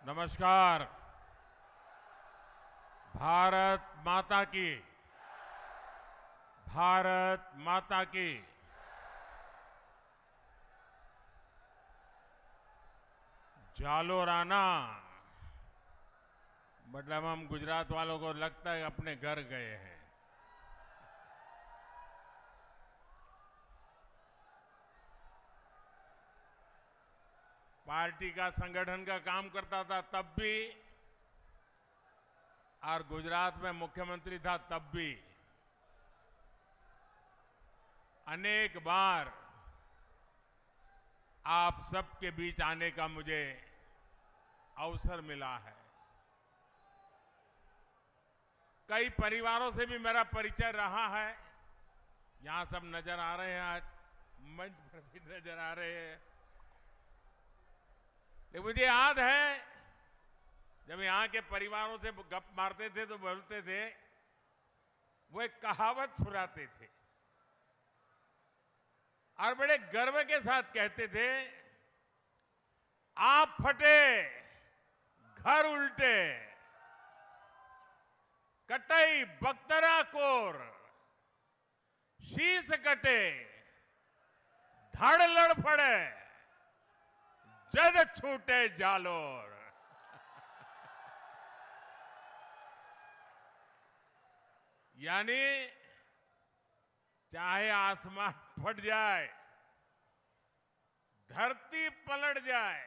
नमस्कार। भारत माता की, भारत माता की। जालोराना मतलब हम गुजरात वालों को लगता है अपने घर गए हैं। पार्टी का संगठन का काम करता था तब भी और गुजरात में मुख्यमंत्री था तब भी अनेक बार आप सबके बीच आने का मुझे अवसर मिला है। कई परिवारों से भी मेरा परिचय रहा है। यहां सब नजर आ रहे हैं, आज मंच पर भी नजर आ रहे हैं। लेकिन मुझे याद है जब यहां के परिवारों से गप मारते थे तो बोलते थे, वो एक कहावत सुनाते थे और बड़े गर्व के साथ कहते थे, आप फटे घर उल्टे, कटई बख्तरा कोर, शीश कटे धड़ लड़ पड़े, जद छूटे जालोर। यानी चाहे आसमान फट जाए, धरती पलट जाए,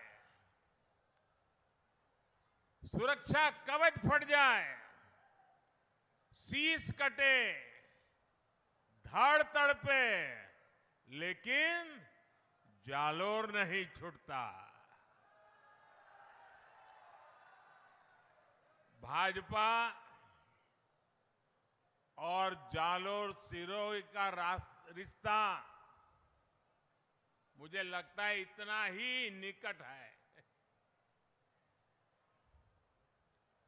सुरक्षा कवच फट जाए, शीश कटे, धड़ तड़पे, लेकिन जालोर नहीं छूटता। भाजपा और जालोर सिरोही का रिश्ता मुझे लगता है इतना ही निकट है।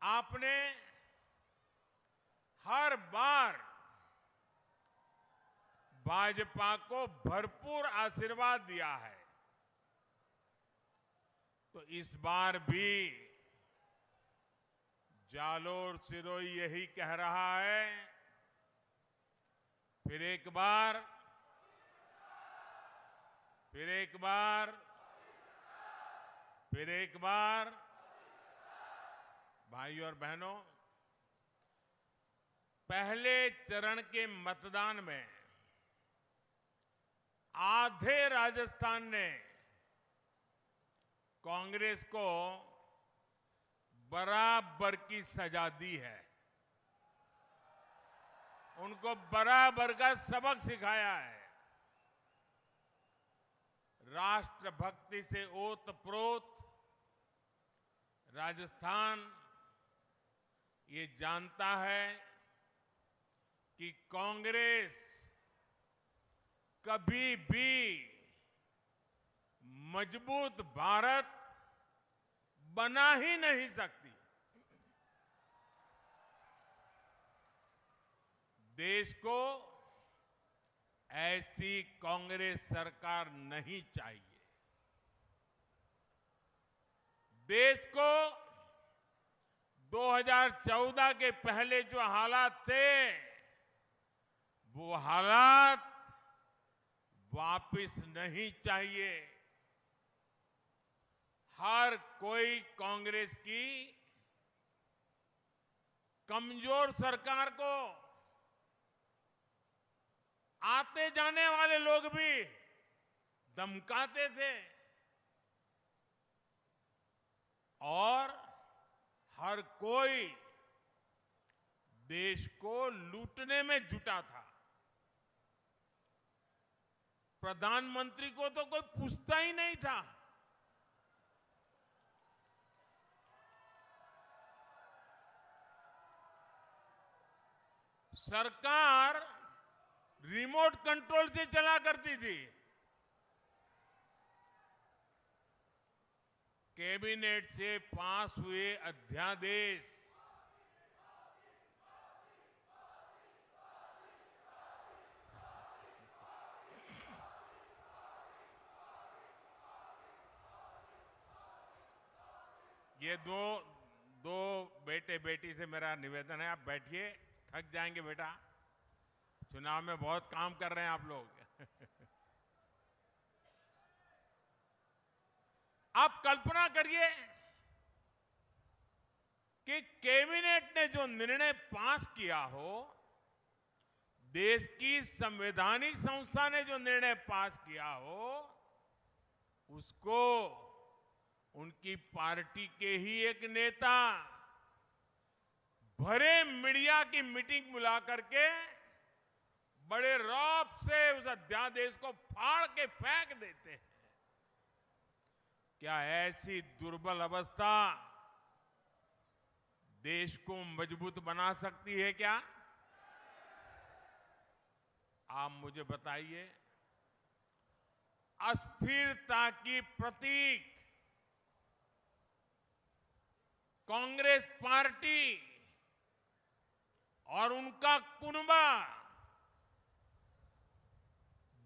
आपने हर बार भाजपा को भरपूर आशीर्वाद दिया है, तो इस बार भी जालोर सिरोही यही कह रहा है। फिर एक बार, फिर एक बार, फिर एक बार। भाइयों और बहनों, पहले चरण के मतदान में आधे राजस्थान ने कांग्रेस को बराबर की सजा दी है, उनको बराबर का सबक सिखाया है। राष्ट्रभक्ति से ओतप्रोत राजस्थान ये जानता है कि कांग्रेस कभी भी मजबूत भारत बना ही नहीं सकती। देश को ऐसी कांग्रेस सरकार नहीं चाहिए। देश को 2014 के पहले जो हालात थे, वो हालात वापस नहीं चाहिए। हर कोई कांग्रेस की कमजोर सरकार को, आते जाने वाले लोग भी धमकाते थे और हर कोई देश को लूटने में जुटा था। प्रधानमंत्री को तो कोई पूछता ही नहीं था। सरकार रिमोट कंट्रोल से चला करती थी। कैबिनेट से पास हुए अध्यादेश ये दो दो बेटे बेटी से मेरा निवेदन है, आप बैठिए, थक जाएंगे बेटा, चुनाव में बहुत काम कर रहे हैं आप लोग। आप कल्पना करिए कि कैबिनेट ने जो निर्णय पास किया हो, देश की संवैधानिक संस्था ने जो निर्णय पास किया हो, उसको उनकी पार्टी के ही एक नेता भरे मीडिया की मीटिंग बुला करके बड़े रौब से उस अध्यादेश को फाड़ के फेंक देते हैं। क्या ऐसी दुर्बल अवस्था देश को मजबूत बना सकती है क्या? आप मुझे बताइए, अस्थिरता की प्रतीक कांग्रेस पार्टी और उनका कुनबा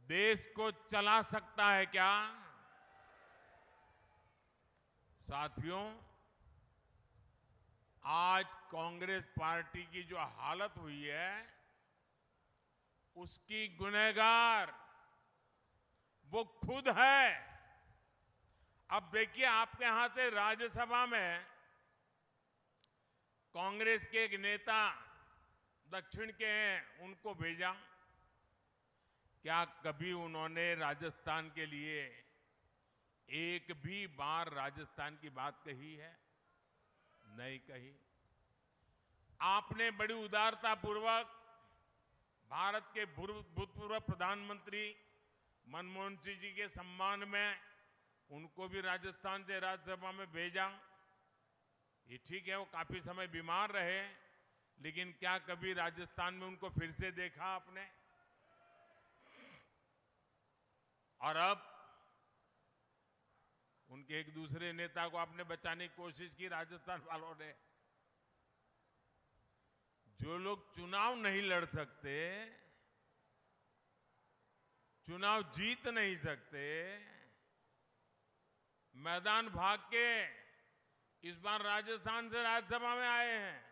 देश को चला सकता है क्या? साथियों, आज कांग्रेस पार्टी की जो हालत हुई है, उसकी गुनहगार वो खुद है। अब देखिए, आपके यहां से राज्यसभा में कांग्रेस के एक नेता दक्षिण के हैं, उनको भेजा। क्या कभी उन्होंने राजस्थान के लिए एक भी बार राजस्थान की बात कही है? नहीं कही। आपने बड़ी उदारतापूर्वक भारत के भूतपूर्व प्रधानमंत्री मनमोहन सिंह जी के सम्मान में उनको भी राजस्थान से राज्यसभा में भेजा। ये ठीक है, वो काफी समय बीमार रहे, लेकिन क्या कभी राजस्थान में उनको फिर से देखा आपने? और अब उनके एक दूसरे नेता को आपने बचाने की कोशिश की राजस्थान वालों ने। जो लोग चुनाव नहीं लड़ सकते, चुनाव जीत नहीं सकते, मैदान भाग के इस बार राजस्थान से राज्यसभा में आए हैं।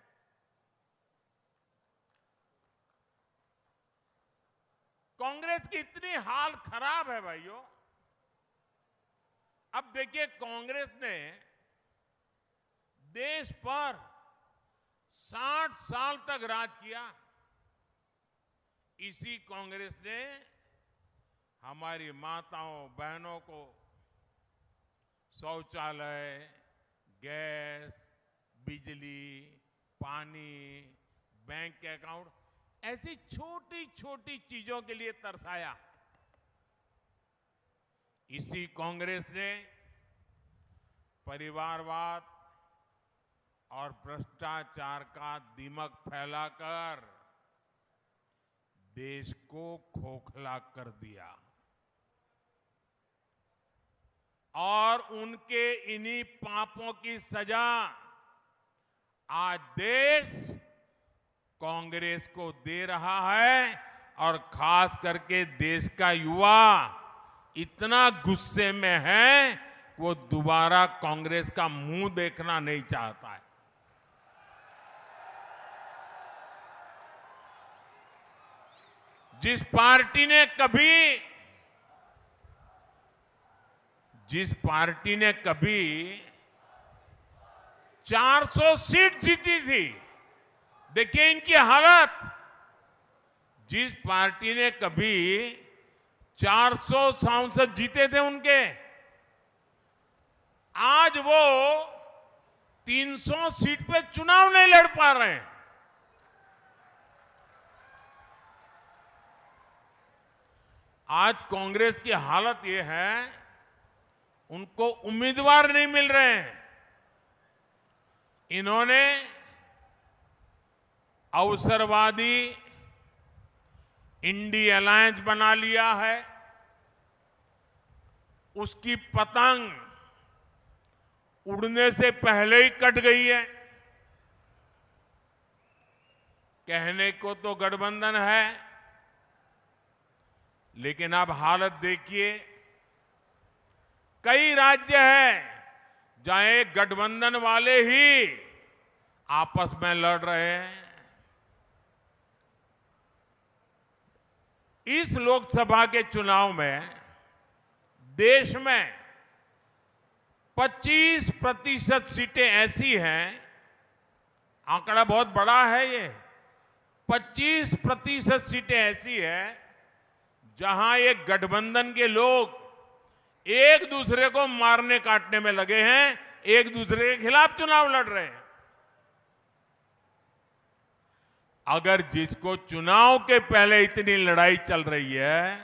कांग्रेस की इतनी हाल खराब है भाइयों। अब देखिए, कांग्रेस ने देश पर 60 साल तक राज किया। इसी कांग्रेस ने हमारी माताओं बहनों को शौचालय, गैस, बिजली, पानी, बैंक के अकाउंट, ऐसी छोटी छोटी चीजों के लिए तरसाया। इसी कांग्रेस ने परिवारवाद और भ्रष्टाचार का दीमक फैलाकर देश को खोखला कर दिया। और उनके इन्हीं पापों की सजा आज देश कांग्रेस को दे रहा है। और खास करके देश का युवा इतना गुस्से में है, वो दोबारा कांग्रेस का मुंह देखना नहीं चाहता है। जिस पार्टी ने कभी 400 सीट जीती थी, देखिए इनकी हालत। जिस पार्टी ने कभी 400 सांसद जीते थे उनके, आज वो 300 सीट पे चुनाव नहीं लड़ पा रहे हैं। आज कांग्रेस की हालत ये है, उनको उम्मीदवार नहीं मिल रहे हैं। इन्होंने अवसरवादी इंडी अलायंस बना लिया है। उसकी पतंग उड़ने से पहले ही कट गई है। कहने को तो गठबंधन है, लेकिन अब हालत देखिए। कई राज्य हैं जहां एक गठबंधन वाले ही आपस में लड़ रहे हैं। इस लोकसभा के चुनाव में देश में 25% सीटें ऐसी हैं, आंकड़ा बहुत बड़ा है ये, 25% सीटें ऐसी हैं जहां एक गठबंधन के लोग एक दूसरे को मारने काटने में लगे हैं, एक दूसरे के खिलाफ चुनाव लड़ रहे हैं। अगर जिसको चुनाव के पहले इतनी लड़ाई चल रही है,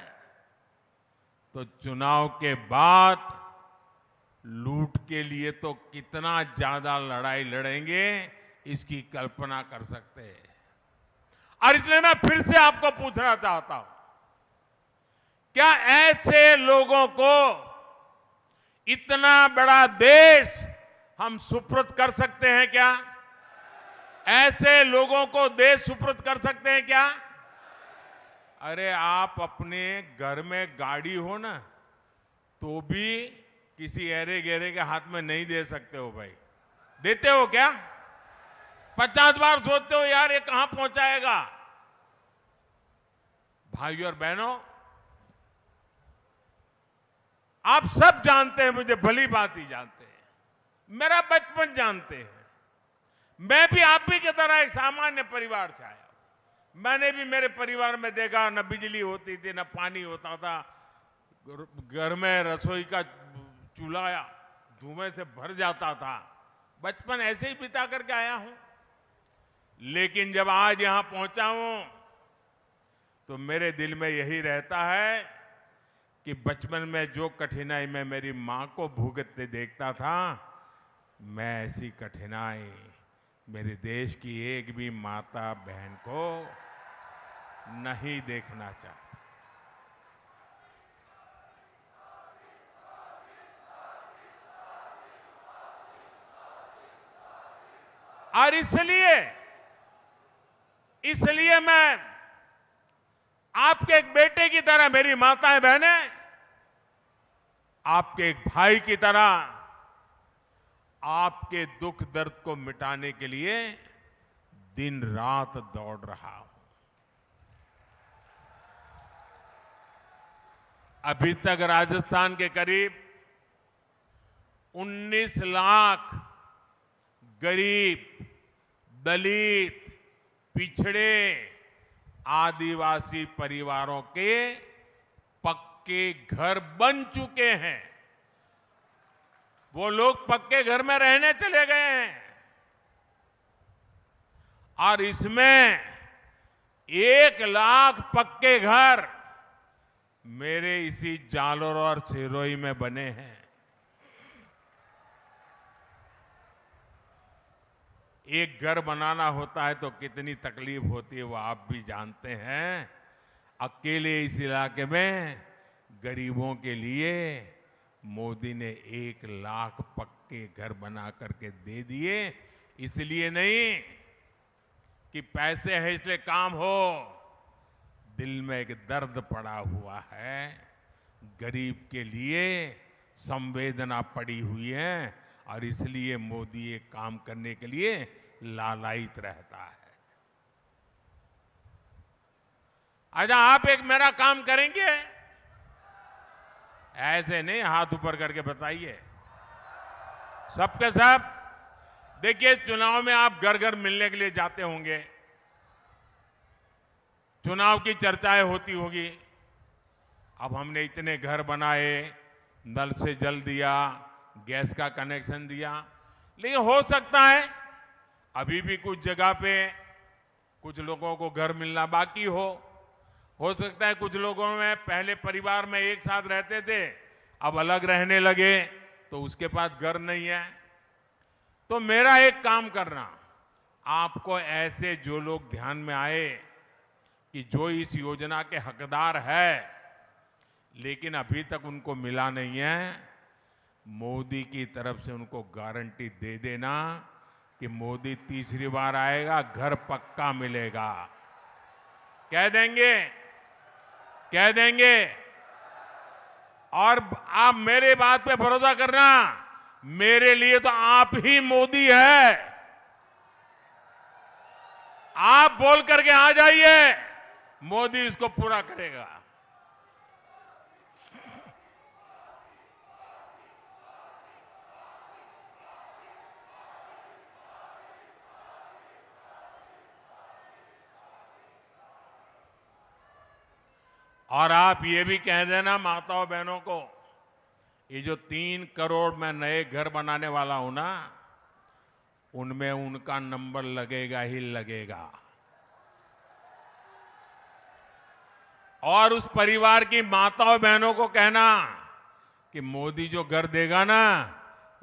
तो चुनाव के बाद लूट के लिए तो कितना ज्यादा लड़ाई लड़ेंगे, इसकी कल्पना कर सकते हैं। और इसलिए मैं फिर से आपको पूछना चाहता हूं, क्या ऐसे लोगों को इतना बड़ा देश हम सुपुर्द कर सकते हैं क्या? ऐसे लोगों को देश सुपुर्द कर सकते हैं क्या? अरे आप अपने घर में गाड़ी हो ना, तो भी किसी ऐरे गहरे के हाथ में नहीं दे सकते हो भाई। देते हो क्या? 50 बार सोचते हो यार ये कहां पहुंचाएगा। भाइयों और बहनों, आप सब जानते हैं, मुझे भली बात ही जानते हैं, मेरा बचपन जानते हैं। मैं भी आप भी की तरह एक सामान्य परिवार से आया। मैंने भी मेरे परिवार में देखा, न बिजली होती थी, न पानी होता था, घर में रसोई का चूल्हा धुएं से भर जाता था। बचपन ऐसे ही बिता करके आया हूं। लेकिन जब आज यहां पहुंचा हूं, तो मेरे दिल में यही रहता है कि बचपन में जो कठिनाई मैं मेरी मां को भुगतते देखता था, मैं ऐसी कठिनाई मेरे देश की एक भी माता बहन को नहीं देखना चाहता। और इसलिए मैं आपके एक बेटे की तरह, मेरी माताएं बहनें, आपके एक भाई की तरह आपके दुख दर्द को मिटाने के लिए दिन रात दौड़ रहा हूं। अभी तक राजस्थान के करीब 19 लाख गरीब, दलित, पिछड़े, आदिवासी परिवारों के पक्के घर बन चुके हैं। वो लोग पक्के घर में रहने चले गए हैं। और इसमें 1 लाख पक्के घर मेरे इसी जालोर और सिरोही में बने हैं। एक घर बनाना होता है तो कितनी तकलीफ होती है, वो आप भी जानते हैं। अकेले इस इलाके में गरीबों के लिए मोदी ने 1 लाख पक्के घर बना करके दे दिए। इसलिए नहीं कि पैसे हैं इसलिए काम हो, दिल में एक दर्द पड़ा हुआ है, गरीब के लिए संवेदना पड़ी हुई है, और इसलिए मोदी ये काम करने के लिए लालायित रहता है। अच्छा, आप एक मेरा काम करेंगे? ऐसे नहीं हाथ ऊपर करके बताइए। सबके सब देखिए, चुनाव में आप घर घर मिलने के लिए जाते होंगे, चुनाव की चर्चाएं होती होगी। अब हमने इतने घर बनाए, नल से जल दिया, गैस का कनेक्शन दिया, लेकिन हो सकता है अभी भी कुछ जगह पे कुछ लोगों को घर मिलना बाकी हो सकता है कुछ लोगों में पहले परिवार में एक साथ रहते थे, अब अलग रहने लगे, तो उसके पास घर नहीं है। तो मेरा एक काम करना, आपको ऐसे जो लोग ध्यान में आए कि जो इस योजना के हकदार है लेकिन अभी तक उनको मिला नहीं है, मोदी की तरफ से उनको गारंटी दे देना कि मोदी तीसरी बार आएगा, घर पक्का मिलेगा। कह देंगे? कह देंगे? और आप मेरे बात पे भरोसा करना, मेरे लिए तो आप ही मोदी है। आप बोल करके आ जाइए, मोदी इसको पूरा करेगा। और आप ये भी कह देना माताओं बहनों को, ये जो 3 करोड़ मैं नए घर बनाने वाला हूं ना, उनमें उनका नंबर लगेगा ही लगेगा। और उस परिवार की माताओं बहनों को कहना कि मोदी जो घर देगा ना,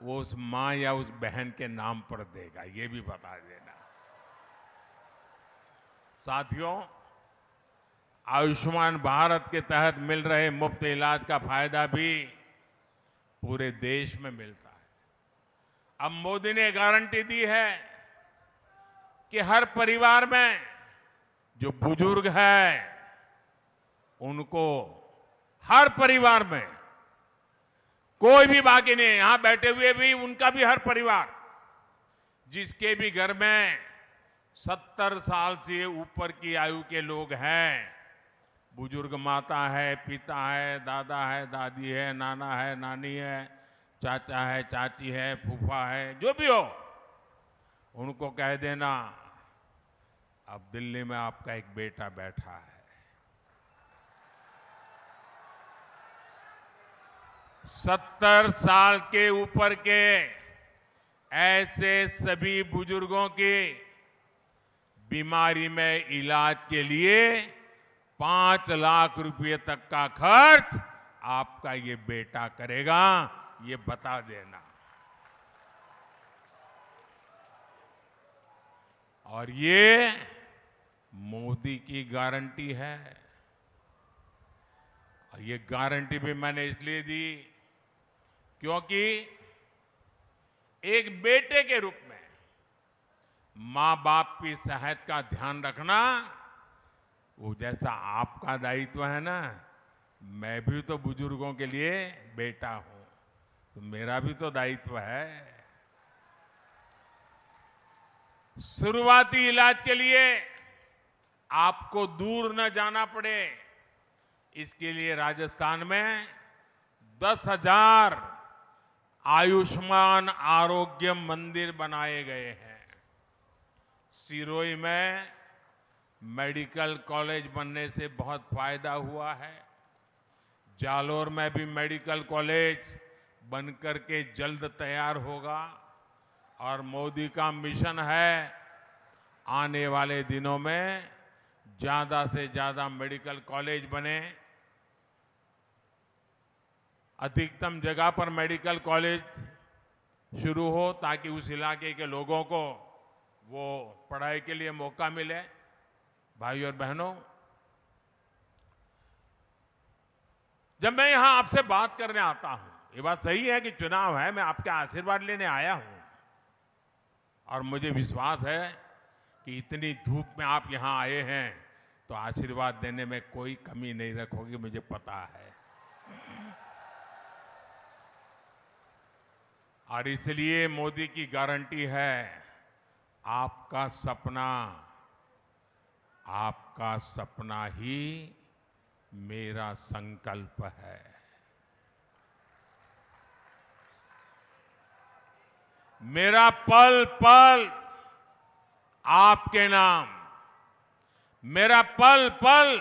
वो उस मां या उस बहन के नाम पर देगा, ये भी बता देना। साथियों, आयुष्मान भारत के तहत मिल रहे मुफ्त इलाज का फायदा भी पूरे देश में मिलता है। अब मोदी ने गारंटी दी है कि हर परिवार में जो बुजुर्ग है, उनको हर परिवार में कोई भी बाकी नहीं, यहां बैठे हुए भी उनका भी हर परिवार जिसके भी घर में 70 साल से ऊपर की आयु के लोग हैं, बुजुर्ग माता है, पिता है, दादा है, दादी है, नाना है, नानी है, चाचा है, चाची है, फूफा है, जो भी हो, उनको कह देना अब दिल्ली में आपका एक बेटा बैठा है। 70 साल के ऊपर के ऐसे सभी बुजुर्गों की बीमारी में इलाज के लिए 5 लाख रुपए तक का खर्च आपका ये बेटा करेगा, ये बता देना। और ये मोदी की गारंटी है। और ये गारंटी भी मैंने इसलिए दी क्योंकि एक बेटे के रूप में मां बाप की सेहत का ध्यान रखना, वो जैसा आपका दायित्व है ना, मैं भी तो बुजुर्गों के लिए बेटा हूं, तो मेरा भी तो दायित्व है। शुरुआती इलाज के लिए आपको दूर न जाना पड़े, इसके लिए राजस्थान में 10,000 आयुष्मान आरोग्य मंदिर बनाए गए हैं। सिरोही में मेडिकल कॉलेज बनने से बहुत फायदा हुआ है। जालोर में भी मेडिकल कॉलेज बनकर के जल्द तैयार होगा। और मोदी का मिशन है आने वाले दिनों में ज्यादा से ज्यादा मेडिकल कॉलेज बने, अधिकतम जगह पर मेडिकल कॉलेज शुरू हो ताकि उस इलाके के लोगों को वो पढ़ाई के लिए मौका मिले। भाई और बहनों, जब मैं यहां आपसे बात करने आता हूं, ये बात सही है कि चुनाव है, मैं आपके आशीर्वाद लेने आया हूं। और मुझे विश्वास है कि इतनी धूप में आप यहां आए हैं तो आशीर्वाद देने में कोई कमी नहीं रखोगे, मुझे पता है। और इसलिए मोदी की गारंटी है, आपका सपना ही मेरा संकल्प है। मेरा पल पल आपके नाम, मेरा पल पल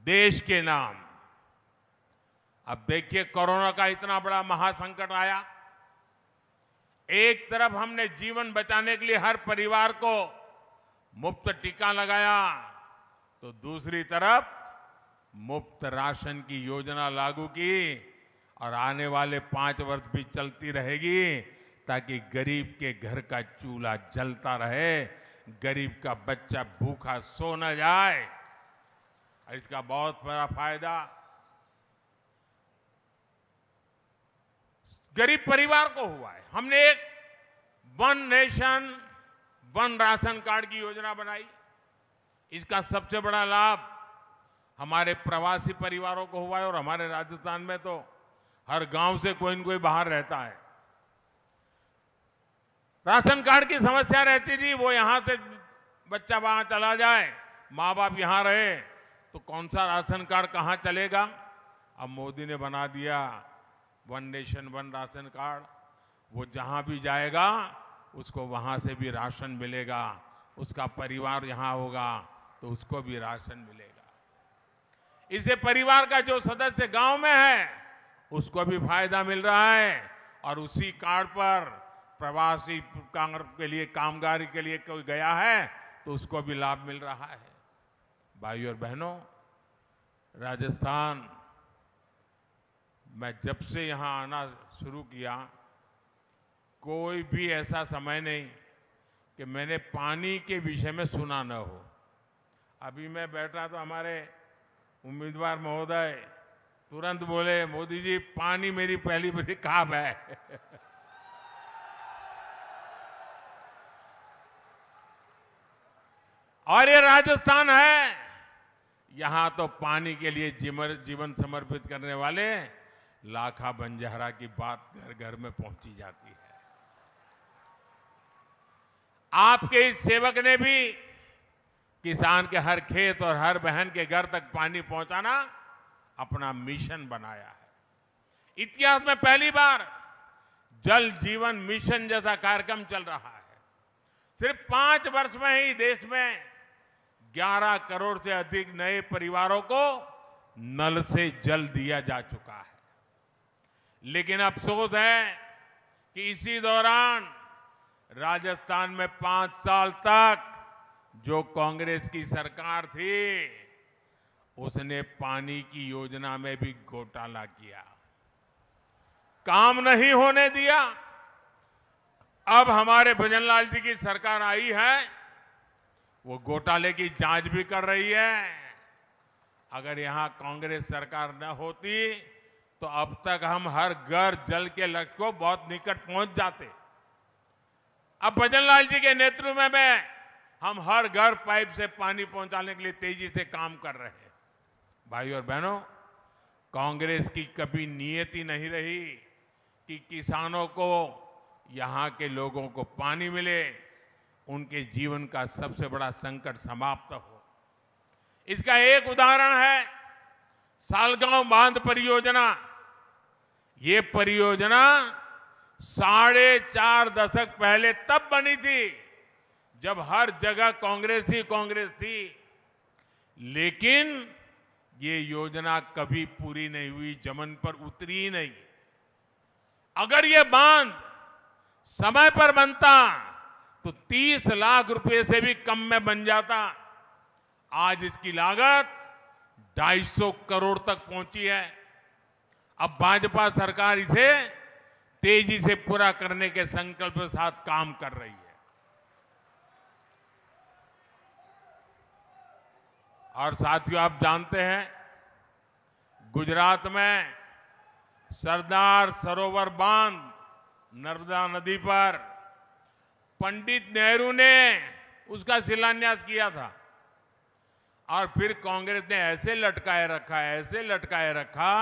देश के नाम। अब देखिए, कोरोना का इतना बड़ा महासंकट आया, एक तरफ हमने जीवन बचाने के लिए हर परिवार को मुफ्त टीका लगाया, तो दूसरी तरफ मुफ्त राशन की योजना लागू की और आने वाले 5 वर्ष भी चलती रहेगी ताकि गरीब के घर का चूल्हा जलता रहे, गरीब का बच्चा भूखा सो न जाए। इसका बहुत बड़ा फायदा गरीब परिवार को हुआ है। हमने एक 1 नेशन 1 राशन कार्ड की योजना बनाई। इसका सबसे बड़ा लाभ हमारे प्रवासी परिवारों को हुआ है। और हमारे राजस्थान में तो हर गांव से कोई न कोई बाहर रहता है, राशन कार्ड की समस्या रहती थी, वो यहां से बच्चा वहां चला जाए, माँ बाप यहां रहे, तो कौन सा राशन कार्ड कहां चलेगा। अब मोदी ने बना दिया one nation one ration card, वो जहां भी जाएगा उसको वहां से भी राशन मिलेगा, उसका परिवार यहां होगा तो उसको भी राशन मिलेगा। इससे परिवार का जो सदस्य गांव में है उसको भी फायदा मिल रहा है, और उसी कार्ड पर प्रवासी के लिए, कामगारी के लिए कोई गया है तो उसको भी लाभ मिल रहा है। भाइयों और बहनों, राजस्थान मैं जब से यहां आना शुरू किया, कोई भी ऐसा समय नहीं कि मैंने पानी के विषय में सुना न हो। अभी मैं बैठा तो हमारे उम्मीदवार महोदय तुरंत बोले, मोदी जी पानी मेरी पहली बड़ी ख्वाब है। और ये राजस्थान है, यहां तो पानी के लिए जीवन समर्पित करने वाले लाखा बंजारा की बात घर घर में पहुंची जाती है। आपके इस सेवक ने भी किसान के हर खेत और हर बहन के घर तक पानी पहुंचाना अपना मिशन बनाया है। इतिहास में पहली बार जल जीवन मिशन जैसा कार्यक्रम चल रहा है। सिर्फ 5 वर्ष में ही देश में 11 करोड़ से अधिक नए परिवारों को नल से जल दिया जा चुका है। लेकिन अफसोस है कि इसी दौरान राजस्थान में 5 साल तक जो कांग्रेस की सरकार थी, उसने पानी की योजना में भी घोटाला किया, काम नहीं होने दिया। अब हमारे भजनलाल जी की सरकार आई है, वो घोटाले की जांच भी कर रही है। अगर यहां कांग्रेस सरकार न होती तो अब तक हम हर घर जल के लक्ष्य को बहुत निकट पहुंच जाते। अब भजनलाल जी के नेतृत्व में हम हर घर पाइप से पानी पहुंचाने के लिए तेजी से काम कर रहे हैं। भाइयों और बहनों, कांग्रेस की कभी नियति नहीं रही कि किसानों को, यहां के लोगों को पानी मिले, उनके जीवन का सबसे बड़ा संकट समाप्त हो। इसका एक उदाहरण है सालगांव बांध परियोजना। ये परियोजना 4.5 दशक पहले तब बनी थी जब हर जगह कांग्रेस ही कांग्रेस थी, लेकिन ये योजना कभी पूरी नहीं हुई, जमीन पर उतरी ही नहीं। अगर ये बांध समय पर बनता तो 30 लाख रुपए से भी कम में बन जाता। आज इसकी लागत 250 करोड़ तक पहुंची है। अब भाजपा सरकार इसे तेजी से पूरा करने के संकल्प के साथ काम कर रही है। और साथियों, आप जानते हैं गुजरात में सरदार सरोवर बांध नर्मदा नदी पर पंडित नेहरू ने उसका शिलान्यास किया था, और फिर कांग्रेस ने ऐसे लटकाए रखा, ऐसे लटकाए रखा,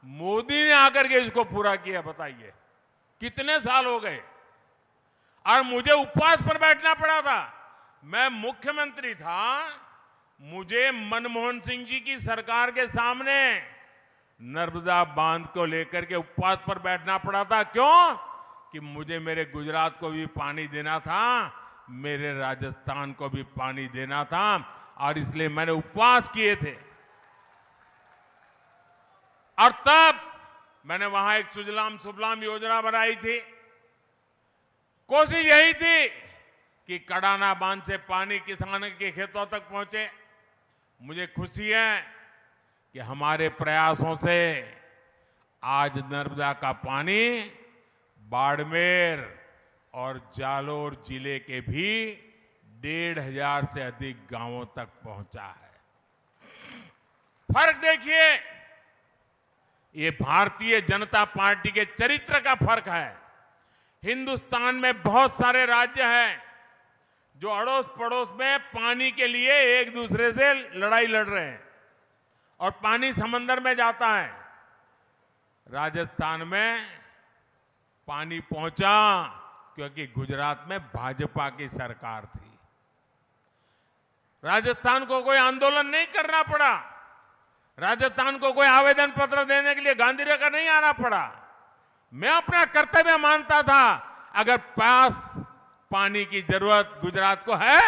मोदी ने आकर के इसको पूरा किया। बताइए कितने साल हो गए। और मुझे उपवास पर बैठना पड़ा था। मैं मुख्यमंत्री था, मुझे मनमोहन सिंह जी की सरकार के सामने नर्मदा बांध को लेकर के उपवास पर बैठना पड़ा था। क्यों? कि मुझे मेरे गुजरात को भी पानी देना था, मेरे राजस्थान को भी पानी देना था, और इसलिए मैंने उपवास किए थे। और तब मैंने वहां एक सुजलाम सुफलाम योजना बनाई थी। कोशिश यही थी कि कड़ाना बांध से पानी किसानों के खेतों तक पहुंचे। मुझे खुशी है कि हमारे प्रयासों से आज नर्मदा का पानी बाड़मेर और जालोर जिले के भी 1,500 से अधिक गांवों तक पहुंचा है। फर्क देखिए, ये भारतीय जनता पार्टी के चरित्र का फर्क है। हिंदुस्तान में बहुत सारे राज्य हैं जो अड़ोस पड़ोस में पानी के लिए एक दूसरे से लड़ाई लड़ रहे हैं, और पानी समंदर में जाता है। राजस्थान में पानी पहुंचा क्योंकि गुजरात में भाजपा की सरकार थी। राजस्थान को कोई आंदोलन नहीं करना पड़ा, राजस्थान को कोई आवेदन पत्र देने के लिए गांधीनगर नहीं आना पड़ा। मैं अपना कर्तव्य मानता था, अगर पास पानी की जरूरत गुजरात को है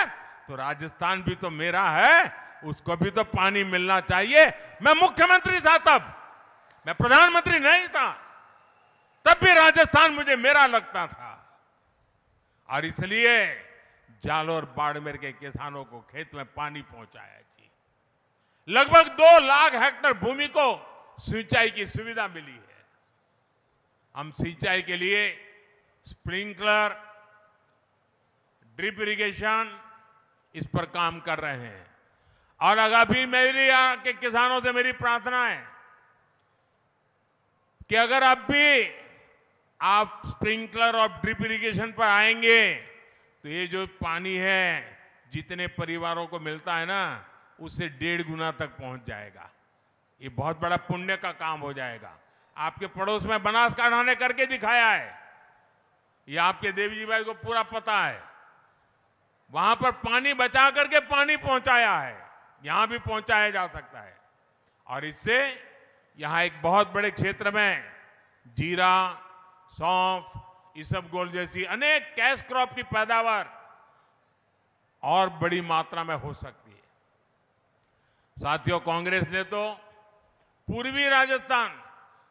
तो राजस्थान भी तो मेरा है, उसको भी तो पानी मिलना चाहिए। मैं मुख्यमंत्री था तब, मैं प्रधानमंत्री नहीं था, तब भी राजस्थान मुझे मेरा लगता था। और इसलिए जालोर बाड़मेर के किसानों को खेत में पानी पहुंचाया जी। लगभग 2 लाख हेक्टेयर भूमि को सिंचाई की सुविधा मिली है। हम सिंचाई के लिए स्प्रिंकलर, ड्रिप इरिगेशन, इस पर काम कर रहे हैं। और अभी मेरी यहाँ के किसानों से मेरी प्रार्थना है कि अगर अब भी आप स्प्रिंकलर और ड्रिप इरिगेशन पर आएंगे तो ये जो पानी है जितने परिवारों को मिलता है ना, उससे 1.5 गुना तक पहुंच जाएगा। ये बहुत बड़ा पुण्य का काम हो जाएगा। आपके पड़ोस में बनासकांठा ने करके दिखाया है, ये आपके देवी जी भाई को पूरा पता है। वहां पर पानी बचा करके पानी पहुंचाया है, यहां भी पहुंचाया जा सकता है। और इससे यहां एक बहुत बड़े क्षेत्र में जीरा, सौंफ, इसबगोल जैसी अनेक कैश क्रॉप की पैदावार और बड़ी मात्रा में हो सकती है। साथियों, कांग्रेस ने तो पूर्वी राजस्थान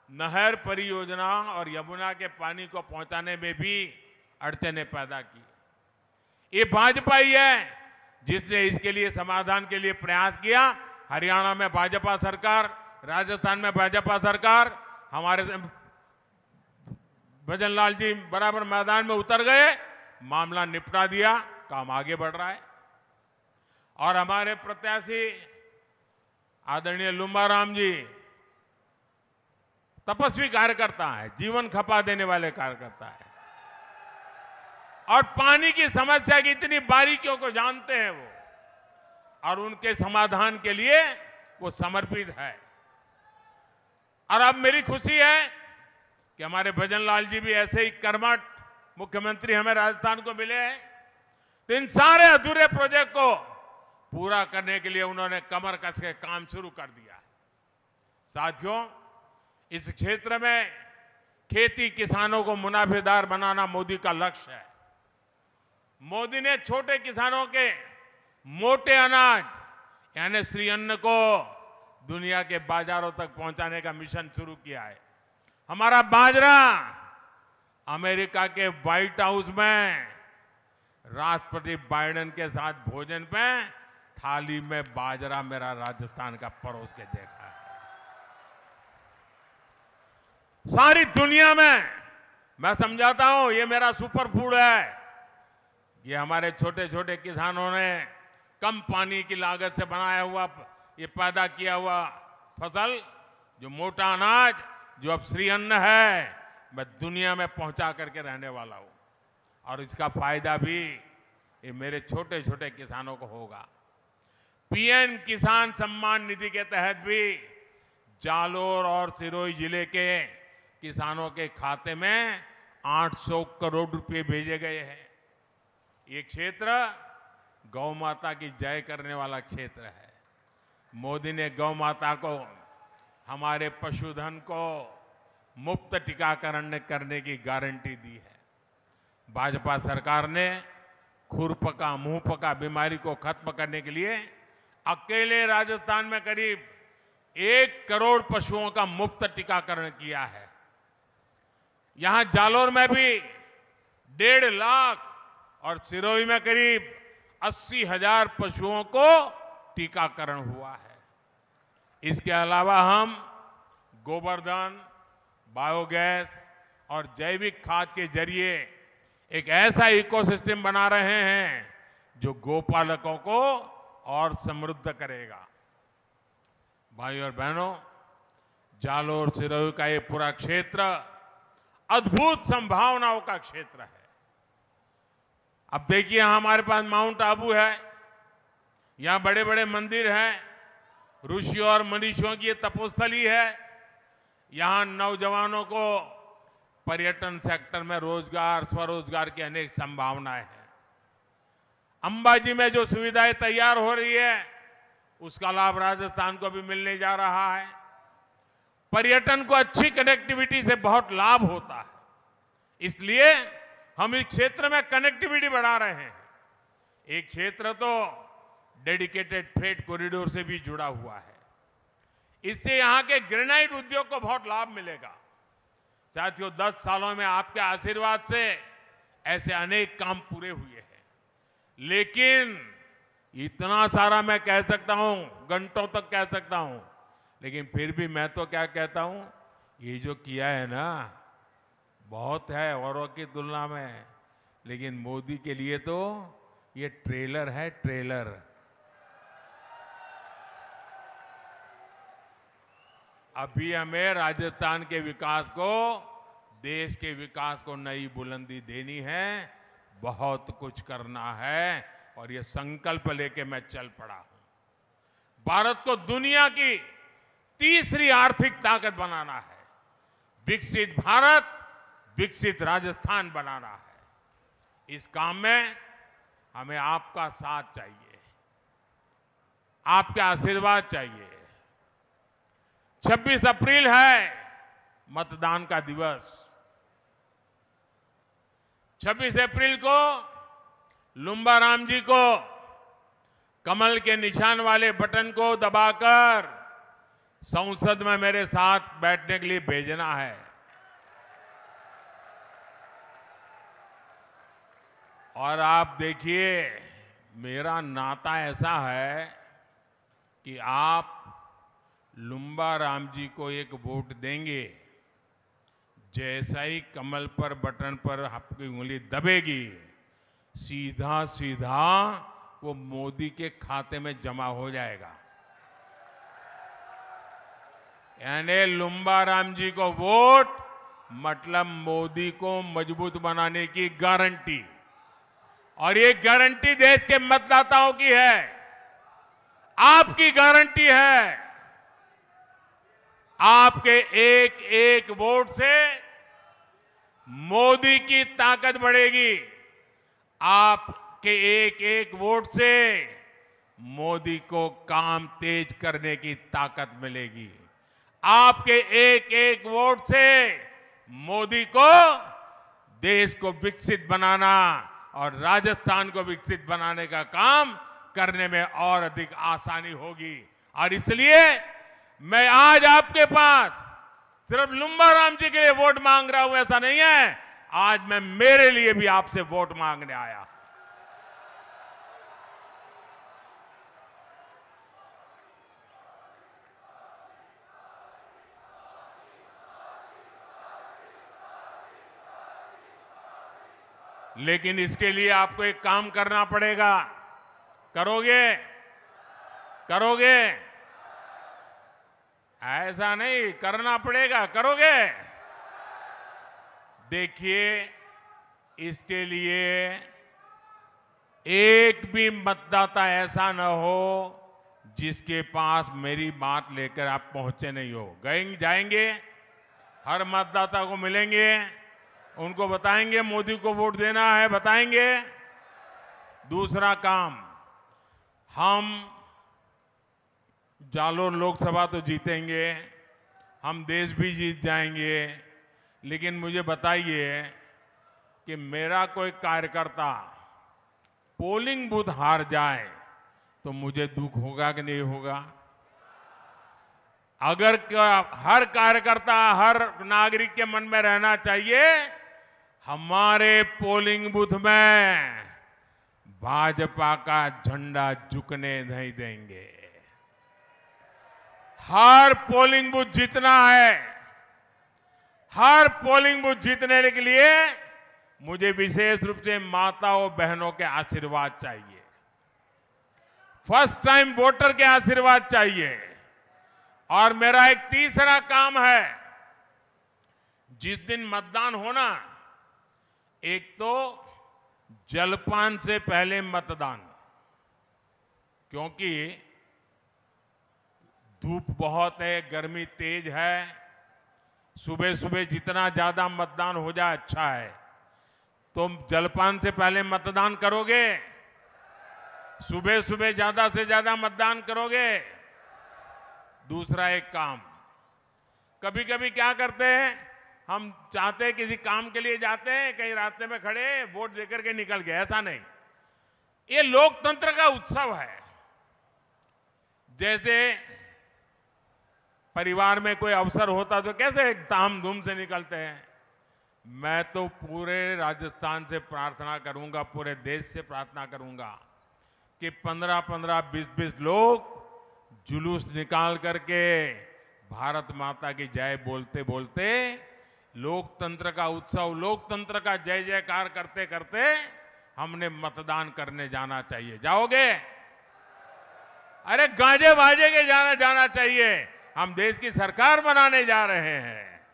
नहर परियोजना और यमुना के पानी को पहुंचाने में भी अड़चनें पैदा की। ये भाजपा ही है जिसने इसके लिए समाधान के लिए प्रयास किया। हरियाणा में भाजपा सरकार, राजस्थान में भाजपा सरकार, हमारे भजन लाल जी बराबर मैदान में उतर गए, मामला निपटा दिया, काम आगे बढ़ रहा है। और हमारे प्रत्याशी आदरणीय लुम्बाराम जी तपस्वी कार्यकर्ता है, जीवन खपा देने वाले कार्यकर्ता है, और पानी की समस्या की इतनी बारीकियों को जानते हैं वो, और उनके समाधान के लिए वो समर्पित है। और अब मेरी खुशी है कि हमारे भजन लाल जी भी ऐसे ही कर्मठ मुख्यमंत्री हमें राजस्थान को मिले हैं। तो इन सारे अधूरे प्रोजेक्ट को पूरा करने के लिए उन्होंने कमर कस के काम शुरू कर दिया। साथियों, इस क्षेत्र में खेती किसानों को मुनाफेदार बनाना मोदी का लक्ष्य है। मोदी ने छोटे किसानों के मोटे अनाज यानी श्री अन्न को दुनिया के बाजारों तक पहुंचाने का मिशन शुरू किया है। हमारा बाजरा अमेरिका के व्हाइट हाउस में राष्ट्रपति बाइडेन के साथ भोजन पे थाली में बाजरा मेरा राजस्थान का परोस के देखा है। सारी दुनिया में मैं समझाता हूं ये मेरा सुपर फूड है। ये हमारे छोटे छोटे किसानों ने कम पानी की लागत से बनाया हुआ, ये पैदा किया हुआ फसल, जो मोटा अनाज, जो अब श्री अन्न है, मैं दुनिया में पहुंचा करके रहने वाला हूं। और इसका फायदा भी ये मेरे छोटे छोटे किसानों को होगा। पीएम किसान सम्मान निधि के तहत भी जालोर और सिरोही जिले के किसानों के खाते में 800 करोड़ रुपए भेजे गए हैं। ये क्षेत्र गौ माता की जय करने वाला क्षेत्र है। मोदी ने गौ माता को, हमारे पशुधन को मुफ्त टीकाकरण करने की गारंटी दी है। भाजपा सरकार ने खुरपका मुंहपका बीमारी को खत्म करने के लिए अकेले राजस्थान में करीब 1 करोड़ पशुओं का मुफ्त टीकाकरण किया है। यहां जालोर में भी 1.5 लाख और सिरोही में करीब 80,000 पशुओं को टीकाकरण हुआ है। इसके अलावा हम गोबरधन, बायोगैस और जैविक खाद के जरिए एक ऐसा इकोसिस्टम बना रहे हैं जो गोपालकों को और समृद्ध करेगा। भाइयों और बहनों, जालोर सिरोही का ये पूरा क्षेत्र अद्भुत संभावनाओं का क्षेत्र है। अब देखिए, हमारे पास माउंट आबू है, यहां बड़े बड़े मंदिर हैं, ऋषियों और मनीषियों की ये तपोस्थली है। यहां नौजवानों को पर्यटन सेक्टर में रोजगार, स्वरोजगार की अनेक संभावनाएं हैं। अंबाजी में जो सुविधाएं तैयार हो रही है, उसका लाभ राजस्थान को भी मिलने जा रहा है। पर्यटन को अच्छी कनेक्टिविटी से बहुत लाभ होता है, इसलिए हम इस क्षेत्र में कनेक्टिविटी बढ़ा रहे हैं। एक क्षेत्र तो डेडिकेटेड फ्रेट कॉरिडोर से भी जुड़ा हुआ है। इससे यहां के ग्रेनाइट उद्योग को बहुत लाभ मिलेगा। साथियों, 10 सालों में आपके आशीर्वाद से ऐसे अनेक काम पूरे हुए हैं, लेकिन इतना सारा मैं कह सकता हूं, घंटों तक कह सकता हूं, लेकिन फिर भी मैं तो क्या कहता हूं, ये जो किया है ना, बहुत है औरों की तुलना में, लेकिन मोदी के लिए तो ये ट्रेलर है, ट्रेलर। अभी हमें राजस्थान के विकास को, देश के विकास को नई बुलंदी देनी है, बहुत कुछ करना है, और ये संकल्प लेके मैं चल पड़ा हूं। भारत को दुनिया की तीसरी आर्थिक ताकत बनाना है। विकसित भारत, विकसित राजस्थान बनाना है। इस काम में हमें आपका साथ चाहिए, आपके आशीर्वाद चाहिए। 26 अप्रैल है मतदान का दिवस। 26 अप्रैल को लुम्बा राम जी को कमल के निशान वाले बटन को दबाकर संसद में मेरे साथ बैठने के लिए भेजना है। और आप देखिए, मेरा नाता ऐसा है कि आप लुम्बा राम जी को एक वोट देंगे, जैसा ही कमल पर बटन पर आपकी उंगली दबेगी, सीधा सीधा वो मोदी के खाते में जमा हो जाएगा। यानी लुम्बा राम जी को वोट मतलब मोदी को मजबूत बनाने की गारंटी। और ये गारंटी देश के मतदाताओं की है, आपकी गारंटी है। आपके एक एक वोट से मोदी की ताकत बढ़ेगी। आपके एक एक वोट से मोदी को काम तेज करने की ताकत मिलेगी। आपके एक एक वोट से मोदी को देश को विकसित बनाना और राजस्थान को विकसित बनाने का काम करने में और अधिक आसानी होगी। और इसलिए मैं आज आपके पास सिर्फ लुम्बा राम जी के लिए वोट मांग रहा हूं, ऐसा नहीं है। आज मैं मेरे लिए भी आपसे वोट मांगने आया। लेकिन इसके लिए आपको एक काम करना पड़ेगा। करोगे? करोगे? ऐसा नहीं, करना पड़ेगा। करोगे? देखिए, इसके लिए एक भी मतदाता ऐसा न हो जिसके पास मेरी बात लेकर आप पहुंचे नहीं हो। जाएंगे, हर मतदाता को मिलेंगे, उनको बताएंगे मोदी को वोट देना है, बताएंगे। दूसरा काम, हम जालोर लोकसभा तो जीतेंगे, हम देश भी जीत जाएंगे, लेकिन मुझे बताइए कि मेरा कोई कार्यकर्ता पोलिंग बूथ हार जाए तो मुझे दुख होगा कि नहीं होगा? अगर हर कार्यकर्ता, हर नागरिक के मन में रहना चाहिए, हमारे पोलिंग बूथ में भाजपा का झंडा झुकने नहीं देंगे। हर पोलिंग बूथ जीतना है। हर पोलिंग बूथ जीतने के लिए मुझे विशेष रूप से माताओं बहनों के आशीर्वाद चाहिए, फर्स्ट टाइम वोटर के आशीर्वाद चाहिए। और मेरा एक तीसरा काम है, जिस दिन मतदान होना, एक तो जलपान से पहले मतदान, क्योंकि धूप बहुत है, गर्मी तेज है, सुबह सुबह जितना ज्यादा मतदान हो जाए अच्छा है। तो जलपान से पहले मतदान करोगे? सुबह सुबह ज्यादा से ज्यादा मतदान करोगे? दूसरा एक काम, कभी कभी क्या करते हैं, हम चाहते हैं किसी काम के लिए जाते हैं, कहीं रास्ते में खड़े वोट देकर के निकल गए, ऐसा नहीं। ये लोकतंत्र का उत्सव है। जैसे परिवार में कोई अवसर होता तो कैसे धाम-धूम से निकलते हैं। मैं तो पूरे राजस्थान से प्रार्थना करूंगा, पूरे देश से प्रार्थना करूंगा कि 15-15, 20-20 लोग जुलूस निकाल करके भारत माता की जय बोलते बोलते लोकतंत्र का उत्सव, लोकतंत्र का जय जयकार करते करते हमने मतदान करने जाना चाहिए। जाओगे? अरे गाजे बाजे के जाना चाहिए। हम देश की सरकार बनाने जा रहे हैं,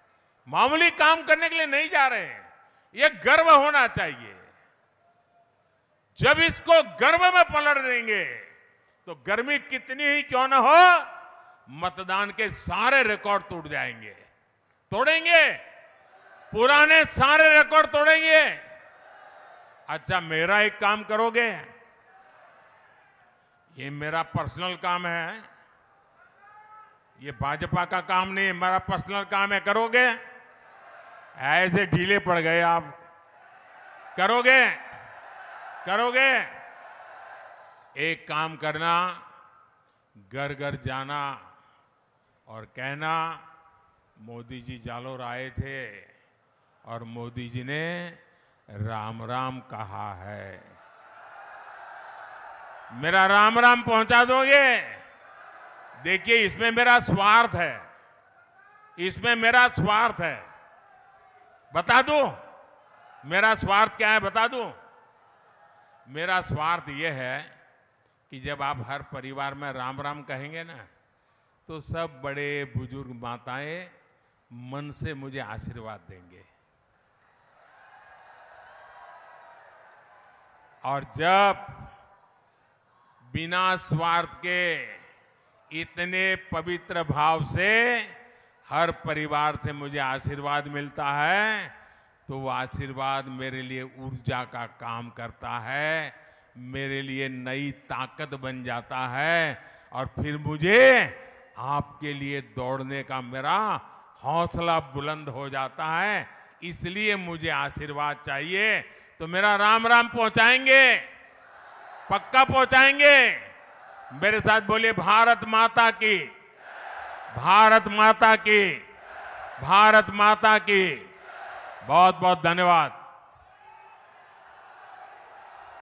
मामूली काम करने के लिए नहीं जा रहे हैं। ये गर्व होना चाहिए। जब इसको गर्व में पलट देंगे तो गर्मी कितनी ही क्यों ना हो, मतदान के सारे रिकॉर्ड टूट जाएंगे। तोड़ेंगे, पुराने सारे रिकॉर्ड तोड़ेंगे। अच्छा, मेरा एक काम करोगे? ये मेरा पर्सनल काम है, ये भाजपा का काम नहीं है, मेरा पर्सनल काम है। करोगे? ऐसे ढीले पड़ गए आप। करोगे? करोगे? एक काम करना, घर घर जाना और कहना मोदी जी जालोर आए थे और मोदी जी ने राम राम कहा है। मेरा राम राम पहुंचा दोगे? देखिए, इसमें मेरा स्वार्थ है, इसमें मेरा स्वार्थ है। बता दूं मेरा स्वार्थ क्या है? बता दूं? मेरा स्वार्थ यह है कि जब आप हर परिवार में राम राम कहेंगे ना, तो सब बड़े बुजुर्ग माताएं मन से मुझे आशीर्वाद देंगे। और जब बिना स्वार्थ के इतने पवित्र भाव से हर परिवार से मुझे आशीर्वाद मिलता है, तो वो आशीर्वाद मेरे लिए ऊर्जा का काम करता है, मेरे लिए नई ताकत बन जाता है और फिर मुझे आपके लिए दौड़ने का मेरा हौसला बुलंद हो जाता है। इसलिए मुझे आशीर्वाद चाहिए। तो मेरा राम राम पहुंचाएंगे? पक्का पहुंचाएंगे? मेरे साथ बोलिए, भारत माता की, भारत माता की, भारत माता की। बहुत बहुत धन्यवाद।